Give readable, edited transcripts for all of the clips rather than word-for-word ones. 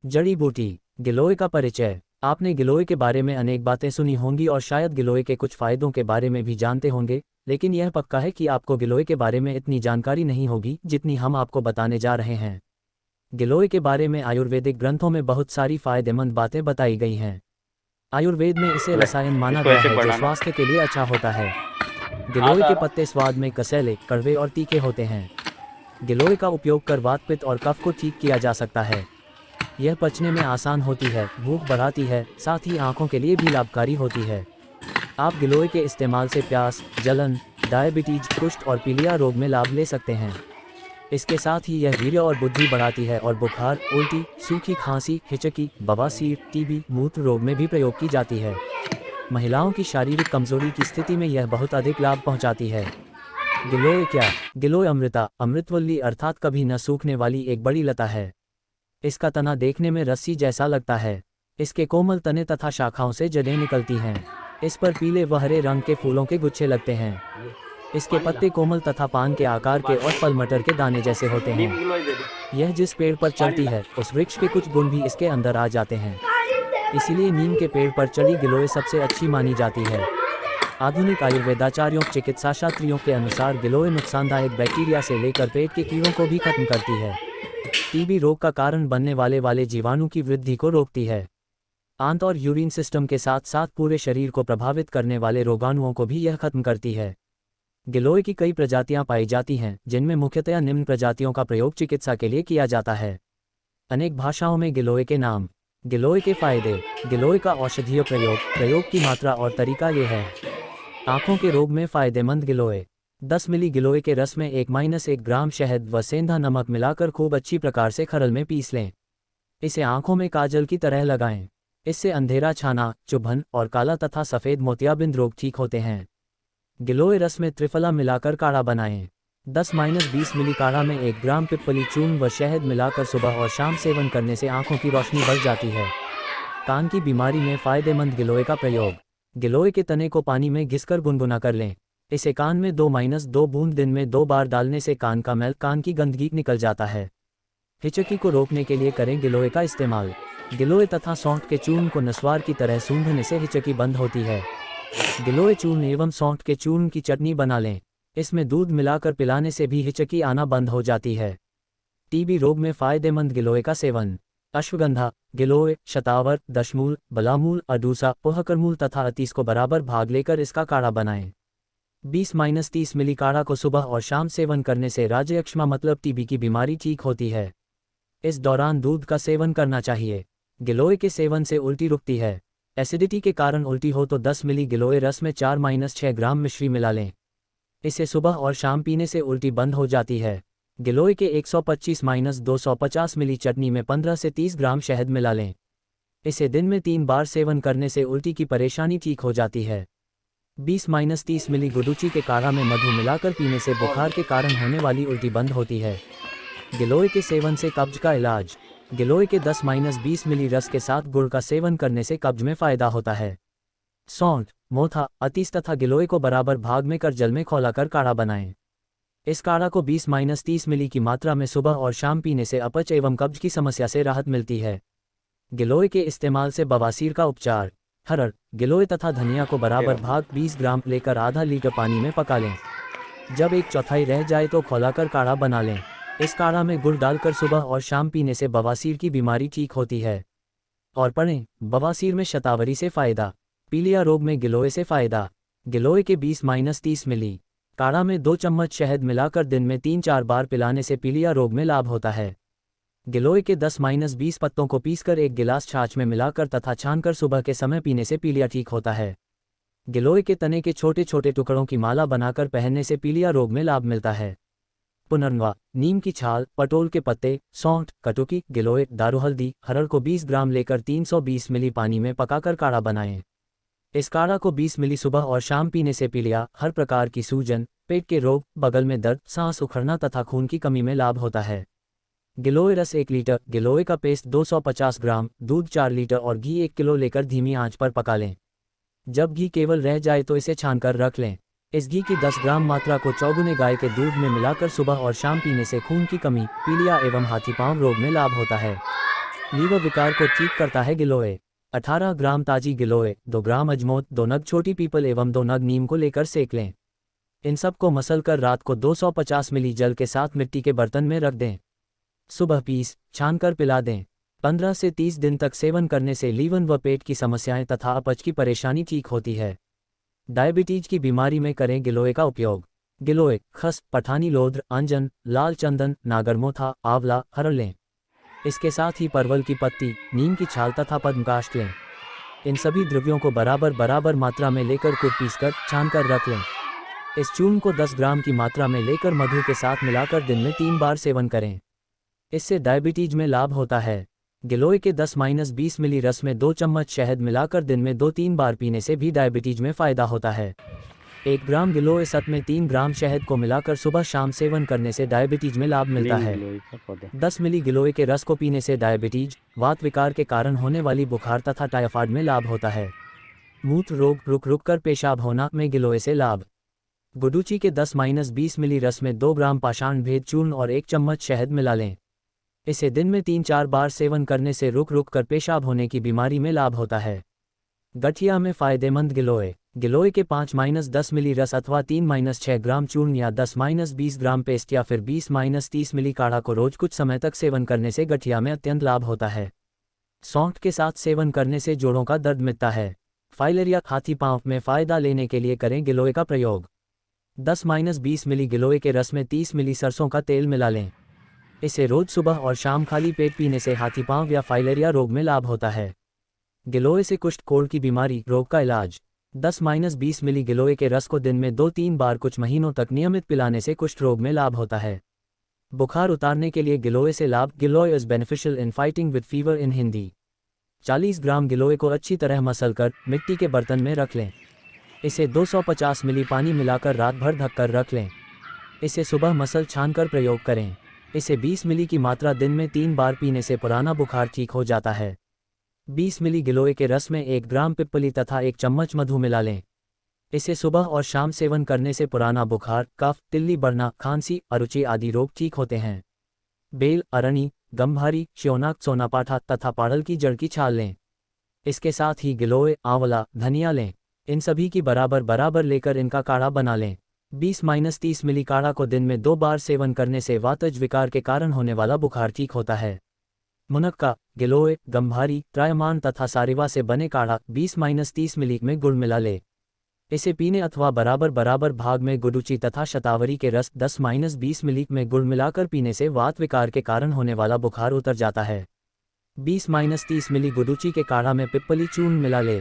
जड़ी बूटी। गिलोय का परिचय। आपने गिलोय के बारे में अनेक बातें सुनी होंगी और शायद गिलोय के कुछ फ़ायदों के बारे में भी जानते होंगे, लेकिन यह पक्का है कि आपको गिलोय के बारे में इतनी जानकारी नहीं होगी जितनी हम आपको बताने जा रहे हैं। गिलोय के बारे में आयुर्वेदिक ग्रंथों में बहुत सारी फ़ायदेमंद बातें बताई गई हैं। आयुर्वेद में इसे ले, रसायन माना इसको गया ऐसे है जो पढ़ना। स्वास्थ्य के लिए अच्छा होता है। हाँ गिलोय के सारा। पत्ते स्वाद में कसैले, कड़वे और तीखे होते हैं। गिलोय का उपयोग कर वात, पित्त और कफ को ठीक किया जा सकता है। यह पचने में आसान होती है, भूख बढ़ाती है, साथ ही आंखों के लिए भी लाभकारी होती है। आप गिलोय के इस्तेमाल से प्यास, जलन, डायबिटीज, कुष्ठ और पीलिया रोग में लाभ ले सकते हैं। इसके साथ ही यह वीर्य और बुद्धि बढ़ाती है और बुखार, उल्टी, सूखी खांसी, हिचकी, बवासीर, टीबी, मूत्र रोग में भी प्रयोग की जाती है। महिलाओं की शारीरिक कमजोरी की स्थिति में यह बहुत अधिक लाभ पहुंचाती है। गिलोय क्या? गिलोय अमृता, अमृतवल्ली अर्थात कभी न सूखने वाली एक बड़ी लता है। इसका तना देखने में रस्सी जैसा लगता है। इसके कोमल तने तथा शाखाओं से जड़ें निकलती हैं। इस पर पीले व हरे रंग के फूलों के गुच्छे लगते हैं। इसके पत्ते कोमल तथा पान के आकार के और फल मटर के दाने जैसे होते नीम हैं। गिलोय दे दे। यह जिस पेड़ पर चढ़ती है उस वृक्ष के कुछ गुण भी इसके अंदर आ जाते हैं। इसीलिए नीम के पेड़ पर चढ़ी गिलोय सबसे अच्छी मानी जाती है। आधुनिक आयुर्वेदाचार्यों, चिकित्सा शास्त्रियों के अनुसार गिलोय नुकसानदायक बैक्टीरिया से लेकर पेट के कीड़ों को भी खत्म करती है। टीबी रोग का कारण बनने वाले जीवाणु की वृद्धि को रोकती है। आंत और यूरिन सिस्टम के साथ साथ पूरे शरीर को प्रभावित करने वाले रोगाणुओं को भी यह खत्म करती है। गिलोय की कई प्रजातियां पाई जाती हैं, जिनमें मुख्यतया निम्न प्रजातियों का प्रयोग चिकित्सा के लिए किया जाता है। अनेक भाषाओं में गिलोय के नाम। गिलोय के फायदे। गिलोय का औषधीय प्रयोग, प्रयोग की मात्रा और तरीका ये है। आंखों के रोग में फायदेमंद गिलोय। 10 मिली गिलोय के रस में 1-1 ग्राम शहद व सेंधा नमक मिलाकर खूब अच्छी प्रकार से खरल में पीस लें। इसे आंखों में काजल की तरह लगाएं। इससे अंधेरा छाना, चुभन और काला तथा सफ़ेद मोतियाबिंद रोग ठीक होते हैं। गिलोय रस में त्रिफला मिलाकर काढ़ा बनाएं। 10-20 मिली काढ़ा में 1 ग्राम पिप्पली चूर्ण व शहद मिलाकर सुबह और शाम सेवन करने से आंखों की रोशनी बढ़ जाती है। कान की बीमारी में फ़ायदेमंद गिलोय का प्रयोग। गिलोय के तने को पानी में घिसकर गुनगुना कर लें। इसे कान में 2-2 बूंद दिन में 2 बार डालने से कान का मैल, कान की गंदगी निकल जाता है। हिचकी को रोकने के लिए करें गिलोय का इस्तेमाल। गिलोय तथा सौंठ के चूर्ण को नस्वार की तरह सूंघने से हिचकी बंद होती है। गिलोय चूर्ण एवं सौंठ के चूर्ण की चटनी बना लें। इसमें दूध मिलाकर पिलाने से भी हिचकी आना बंद हो जाती है। टीबी रोग में फ़ायदेमंद गिलोय का सेवन। अश्वगंधा, गिलोय, शतावर, दशमूल, बलामूल, अडूसा, पोहकरमूल तथा अतीस को बराबर भाग लेकर इसका काढ़ा बनाएं। 20-30 मिली काढ़ा को सुबह और शाम सेवन करने से राजयक्ष्मा मतलब टीबी की बीमारी ठीक होती है। इस दौरान दूध का सेवन करना चाहिए। गिलोय के सेवन से उल्टी रुकती है। एसिडिटी के कारण उल्टी हो तो 10 मिली गिलोय रस में 4-6 ग्राम मिश्री मिला लें। इसे सुबह और शाम पीने से उल्टी बंद हो जाती है। गिलोय के 125-250 मिली चटनी में 15 से 30 ग्राम शहद मिला लें। इसे दिन में 3 बार सेवन करने से उल्टी की परेशानी ठीक हो जाती है। 20-30 मिली गुडुचि के काढ़ा में मधु मिलाकर पीने से बुखार के कारण होने वाली उल्टी बंद होती है। गिलोय के सेवन से कब्ज का इलाज। गिलोय के 10-20 मिली रस के साथ गुड़ का सेवन करने से कब्ज में फ़ायदा होता है। सौंठ, मोथा, अतीस तथा गिलोय को बराबर भाग में कर जल में खौलाकर काढ़ा बनाएं। इस काढ़ा को 20-30 मिली की मात्रा में सुबह और शाम पीने से अपच एवं कब्ज की समस्या से राहत मिलती है। गिलोय के इस्तेमाल से बवासीर का उपचार। हरड़, गिलोय तथा धनिया को बराबर भाग 20 ग्राम लेकर आधा लीटर पानी में पका लें। जब 1/4 रह जाए तो खौलाकर काढ़ा बना लें। इस काढ़ा में गुड़ डालकर सुबह और शाम पीने से बवासीर की बीमारी ठीक होती है। और पढ़ें, बवासीर में शतावरी से फ़ायदा। पीलिया रोग में गिलोय से फ़ायदा। गिलोय के 20-30 मिली काढ़ा में 2 चम्मच शहद मिलाकर दिन में 3-4 बार पिलाने से पीलिया रोग में लाभ होता है। गिलोय के 10-20 पत्तों को पीसकर 1 गिलास छाछ में मिलाकर तथा छानकर सुबह के समय पीने से पीलिया ठीक होता है। गिलोय के तने के छोटे छोटे टुकड़ों की माला बनाकर पहनने से पीलिया रोग में लाभ मिलता है। पुनर्नवा, नीम की छाल, पटोल के पत्ते, सौंठ, कटुकी, गिलोय, दारूहल्दी, हरड़ को 20 ग्राम लेकर 320 मिली पानी में पकाकर काढ़ा बनाएं। इस काढ़ा को 20 मिली सुबह और शाम पीने से पीलिया, हर प्रकार की सूजन, पेट के रोग, बगल में दर्द, सांस उखड़ना तथा खून की कमी में लाभ होता है। गिलोय रस 1 लीटर, गिलोय का पेस्ट 250 ग्राम, दूध 4 लीटर और घी 1 किलो लेकर धीमी आंच पर पका लें। जब घी केवल रह जाए तो इसे छानकर रख लें। इस घी की 10 ग्राम मात्रा को चौगुने गाय के दूध में मिलाकर सुबह और शाम पीने से खून की कमी, पीलिया एवं हाथी पांव रोग में लाभ होता है। लीवर विकार को ठीक करता है गिलोय। 18 ग्राम ताजी गिलोय, 2 ग्राम अजमोद, 2 नग छोटी पीपल एवं 2 नग नीम को लेकर सेक लें। इन सब को मसल कर रात को 250 मिली जल के साथ मिट्टी के बर्तन में रख दें। सुबह पीस छान कर पिला दें। 15 से 30 दिन तक सेवन करने से लीवर व पेट की समस्याएं तथा अपच की परेशानी ठीक होती है। डायबिटीज की बीमारी में करें गिलोय का उपयोग। गिलोय, खस, पठानी लोद्र, अंजन, लाल चंदन, नागरमोथा, आंवला, हरड़ लें। इसके साथ ही परवल की पत्ती, नीम की छाल तथा पद्मकाष्ठ लें। इन सभी द्रव्यों को बराबर मात्रा में लेकर कुट पीसकर छान कर रख लें। इस चूर्ण को 10 ग्राम की मात्रा में लेकर मधु के साथ मिलाकर दिन में 3 बार सेवन करें। इससे डायबिटीज में लाभ होता है। गिलोय के 10-20 मिली रस में 2 चम्मच शहद मिलाकर दिन में 2-3 बार पीने से भी डायबिटीज में फ़ायदा होता है। 1 ग्राम गिलोय सत में 3 ग्राम शहद को मिलाकर सुबह शाम सेवन करने से डायबिटीज में लाभ मिलता है। 10 मिली गिलोय के रस को पीने से डायबिटीज, वात विकार के कारण होने वाली बुखार तथा टाइफाइड में लाभ होता है। मूत्र रोग, रुक कर पेशाब होना में गिलोय से लाभ। गुडुचि के 10-20 मिली रस में 2 ग्राम पाषाण भेद चूर्ण और 1 चम्मच शहद मिला लें। इसे दिन में 3-4 बार सेवन करने से रुक कर पेशाब होने की बीमारी में लाभ होता है। गठिया में फ़ायदेमंद गिलोय। गिलोय के 5-10 मिली रस अथवा 3-6 ग्राम चूर्ण या 10-20 ग्राम पेस्ट या फिर 20-30 मिली काढ़ा को रोज कुछ समय तक सेवन करने से गठिया में अत्यंत लाभ होता है। सौंठ के साथ सेवन करने से जोड़ों का दर्द मिटता है। फाइलेरिया, हाथी पांव में फ़ायदा लेने के लिए करें गिलोय का प्रयोग। 10-20 मिली गिलोय के रस में 30 मिली सरसों का तेल मिला लें। इसे रोज सुबह और शाम खाली पेट पीने से हाथी पांव या फाइलेरिया रोग में लाभ होता है। गिलोय से कुष्ठ कोढ़ की बीमारी रोग का इलाज। 10-20 मिली गिलोय के रस को दिन में 2-3 बार कुछ महीनों तक नियमित पिलाने से कुष्ठ रोग में लाभ होता है। बुखार उतारने के लिए गिलोय से लाभ। Giloy is beneficial in fighting with fever in Hindi. 40 gram गिलोय को अच्छी तरह मसल कर मिट्टी के बर्तन में रख लें। इसे 250 मिली पानी मिलाकर रात भर ढककर रख लें। इसे सुबह मसल छान कर प्रयोग करें। इसे 20 मिली की मात्रा दिन में 3 बार पीने से पुराना बुखार ठीक हो जाता है। 20 मिली गिलोय के रस में 1 ग्राम पिप्पली तथा 1 चम्मच मधु मिला लें। इसे सुबह और शाम सेवन करने से पुराना बुखार, कफ, तिल्ली बढ़ना, खांसी, अरुचि आदि रोग ठीक होते हैं। बेल, अरणी, गंभारी, श्योनाक, सोनापाठा तथा पाड़ल की जड़ की छाल लें। इसके साथ ही गिलोय, आंवला, धनिया लें। इन सभी की बराबर लेकर इनका काढ़ा बना लें। 20-30 मिली काढ़ा को दिन में 2 बार सेवन करने से वातज विकार के कारण होने वाला बुखार ठीक होता है। मुनक्का, गिलोय, गंभारी, त्रायमान तथा सारिवा से बने काढ़ा 20-30 मिली में गुड़ मिला ले। इसे पीने अथवा बराबर भाग में गुडुचि तथा शतावरी के रस 10-20 मिली में गुड़ मिलाकर पीने से वात विकार के कारण होने वाला बुखार उतर जाता है। 20-30 मिली गुडुचि के काढ़ा में पिप्पली चूर्ण मिला ले।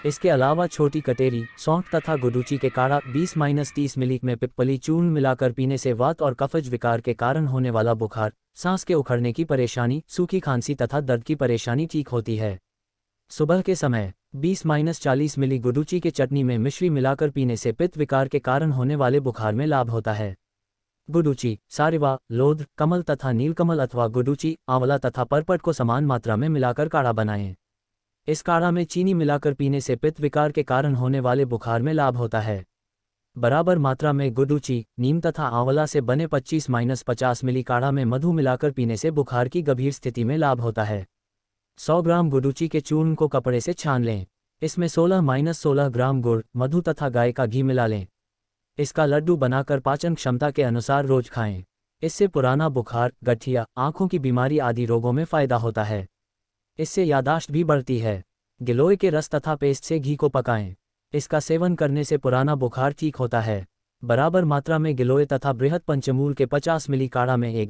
इसके अलावा छोटी कटेरी, सौंठ तथा गुडुचि के काढ़ा 20-30 मिली में पिप्पली चूर्ण मिलाकर पीने से वात और कफज विकार के कारण होने वाला बुखार, सांस के उखड़ने की परेशानी, सूखी खांसी तथा दर्द की परेशानी ठीक होती है। सुबह के समय 20-40 मिली गुडुचि के चटनी में मिश्री मिलाकर पीने से पित्त विकार के कारण होने वाले बुखार में लाभ होता है। गुडुचि, सारिवा, लोद्र, कमल तथा नीलकमल अथवा गुडुचि, आंवला तथा परपट को समान मात्रा में मिलाकर काढ़ा बनाएं। इस काढ़ा में चीनी मिलाकर पीने से पित्त विकार के कारण होने वाले बुखार में लाभ होता है। बराबर मात्रा में गुडुचि, नीम तथा आंवला से बने 25-50 मिली काढ़ा में मधु मिलाकर पीने से बुखार की गंभीर स्थिति में लाभ होता है। 100 ग्राम गुडुचि के चूर्ण को कपड़े से छान लें। इसमें 16-16 ग्राम गुड़, मधु तथा गाय का घी मिला लें। इसका लड्डू बनाकर पाचन क्षमता के अनुसार रोज खाएं। इससे पुराना बुखार, गठिया, आंखों की बीमारी आदि रोगों में फ़ायदा होता है। इससे यादाश्त भी बढ़ती है। गिलोय के रस तथा पेस्ट से घी को पकाएं। इसका सेवन करने से पुराना बुखार ठीक होता है। बराबर मात्रा में गिलोय तथा बृहद पंचमूल के 50 मिली काढ़ा में 1